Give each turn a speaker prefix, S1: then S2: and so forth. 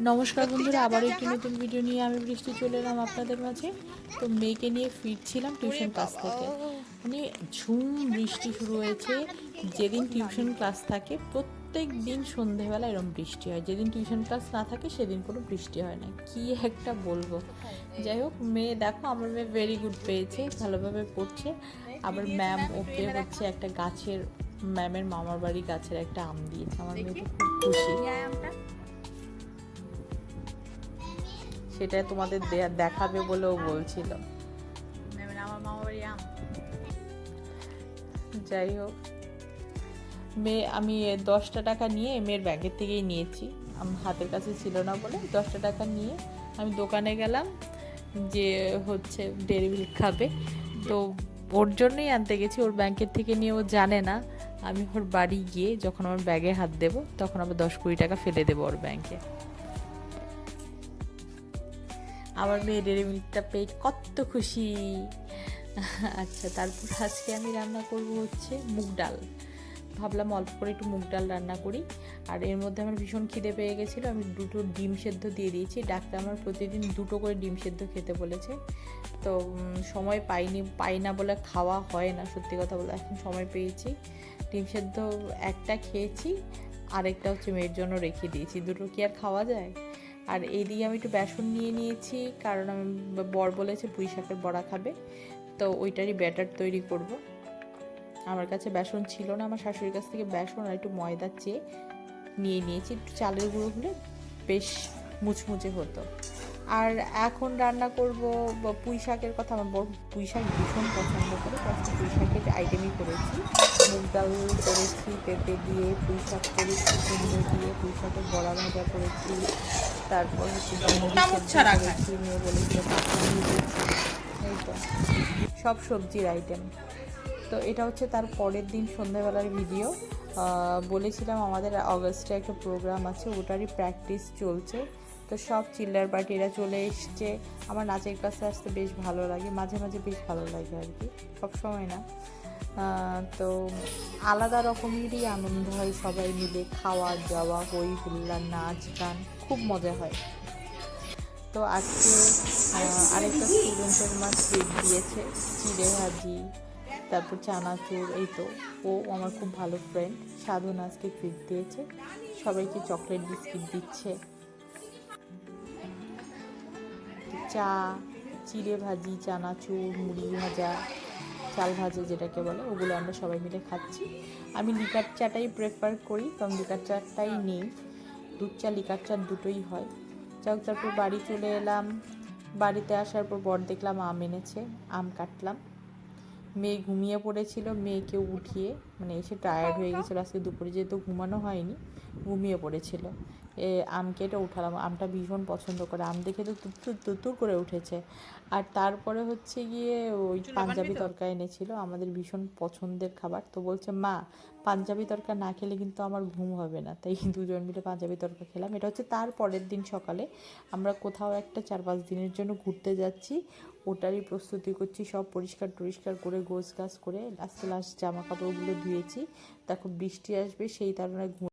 S1: নমস্কার বন্ধুরা, আবার একটি নতুন ভিডিও নিয়ে আমি বৃষ্টি চলে এলাম আপনাদের মাঝে। তো মেয়েকে নিয়ে ফিরছিলাম টিউশন ক্লাস থেকে, মানে ঝুম বৃষ্টি শুরু হয়েছে। যেদিন টিউশন ক্লাস থাকে প্রত্যেক দিন সন্ধেবেলা এরকম বৃষ্টি হয়, যেদিন টিউশন ক্লাস না থাকে সেদিন কোনো বৃষ্টি হয় না। কি একটা বলবো। যাই হোক, মেয়ে দেখো, আমার মেয়ে ভেরি গুড পেয়েছে, ভালোভাবে পড়ছে। আবার ম্যাম ওকে হচ্ছে একটা গাছের, ম্যামের মামার বাড়ি গাছের একটা আম দিয়েছে। আমার মেয়ে তো খুব খুশি। সেটা তোমাদের দেখাবে বলেও বলছিল। যাই হোক, আমি 10টা টাকা নিয়ে মেয়ের ব্যাগের থেকেই নিয়েছি, আমার হাতের কাছে ছিল না বলে 10টা টাকা নিয়ে আমি দোকানে গেলাম, যে হচ্ছে ডেয়ারি মিল্ক খাবে। তো ওর জন্যই আনতে গেছি, ওর ব্যাংকের থেকে নিয়ে ও জানে না। আমি ওর বাড়ি গিয়ে যখন আমার ব্যাগে হাত দেবো তখন আবার 10-20 টাকা ফেলে দেবো ওর ব্যাংকে। আমার মেয়ে ডেয়ারি মিল্কটা পেয়ে কত খুশি। আচ্ছা, তারপর আজকে আমি রান্না করব হচ্ছে মুগ ডাল। ভাবলাম অল্প করে একটু মুগ ডাল রান্না করি। আর এর মধ্যে আমার ভীষণ খিদে পেয়ে গেছিলো, আমি 2টো ডিম সেদ্ধ দিয়ে দিয়েছি। ডাক্তার আমার প্রতিদিন 2টো করে ডিম সেদ্ধ খেতে বলেছে। তো সময় পাই না বলে খাওয়া হয় না, সত্যি কথা বলে। এখন সময় পেয়েছি, ডিম সেদ্ধ একটা খেয়েছি, আরেকটা হচ্ছে মেয়ের জন্য রেখে দিয়েছি। 2টো কি আর খাওয়া যায়। আর এইদিকে আমি একটু বেসন নিয়ে নিয়েছি, কারণ আমি বর বলেছে পুঁই শাকের বড়া খাবে, তো ওইটারই ব্যাটার তৈরি করব। আমার কাছে বেসন ছিল না, আমার শাশুড়ির কাছ থেকে বেসন আর একটু ময়দা চেয়ে নিয়ে নিয়েছি। একটু চালের গুঁড়ো হলে বেশ মুচমুচে হতো। আর এখন রান্না করব পুঁই শাকের কথা। আমার বড় পুঁই শাক ভীষণ পছন্দ করে, আজকে পুঁই শাকের আইটেমই করেছি। মুগ ডাল করেছি, পেঁপে দিয়ে পুঁই শাক করেছি, কুমড়ো দিয়ে পুঁই শাকের বড়া ভাজা করেছি। তারপর হচ্ছে করেছি, মেয়ে বলেছিল এই তো সব সবজির আইটেম। তো এটা হচ্ছে তার পরের দিন সন্ধ্যাবেলার ভিডিও। বলেছিলাম আমাদের অগস্টে একটা প্রোগ্রাম আছে, ওটারই প্র্যাকটিস চলছে। তো সব চিল্লার পার্টিরা চলে এসছে। আমার নাচের কাছে আসতে বেশ ভালো লাগে, মাঝে মাঝে বেশ ভালো লাগে আর কি, সবসময় না। তো আলাদা রকমেরই আনন্দ হয়, সবাই মিলে খাওয়া দাওয়া, হই হুল্লা, নাচ গান, খুব মজা হয়। তো আজকে আরেকটা স্টুডেন্টের মা ট্রিট দিয়েছে, চিড়ে ভাজি, তারপর চানাচুর। এই তো, ও আমার খুব ভালো ফ্রেন্ড সাধন আজকে ট্রিট দিয়েছে, সবাইকে চকলেট বিস্কিট দিচ্ছে। চা, চিড়ে ভাজি, চানাচুর, মুড়ি ভাজা, চাল ভাজা যেটাকে বলে, ওগুলো আমরা সবাই মিলে খাচ্ছি। আমি লিকার চাটাই প্রেফার করি, কারণ লিকার চাটাই নেই, দুধ চা লিকার চা দুটোই হয়। যাক, তারপর বাড়ি চলে এলাম। বাড়িতে আসার পর বর দেখলাম আম এনেছে, আম কাটলাম। মেয়ে ঘুমিয়ে পড়েছিল, মেয়েকে উঠিয়ে, মানে এসে টায়ার্ড হয়ে গেছিলো, আজকে দুপুরে যেহেতু ঘুমানো হয়নি, ঘুমিয়ে পড়েছিল। আম কেটে উঠালাম, আমটা ভীষণ পছন্দ করে, আম দেখে তো তুত্তুর তুত্তুর করে উঠেছে। আর তারপরে হচ্ছে গিয়ে ওই পাঞ্জাবি তরকা এনেছিল, আমাদের ভীষণ পছন্দের খাবার। তো বলছে, মা পাঞ্জাবি তরকা না খেলে কিন্তু আমার ঘুম হবে না। তাই দুজন মিলে পাঞ্জাবি তরকা খেলাম। এটা হচ্ছে তার পরের দিন সকালে, আমরা কোথাও একটা 4-5 দিনের জন্য ঘুরতে যাচ্ছি, ওটারই প্রস্তুতি করছি। সব পরিষ্কার টরিষ্কার করে গোছ গাছ করে লাস্ট জামা কাপড়গুলো ধুয়েছি। দেখো বৃষ্টি আসবে, সেই কারণে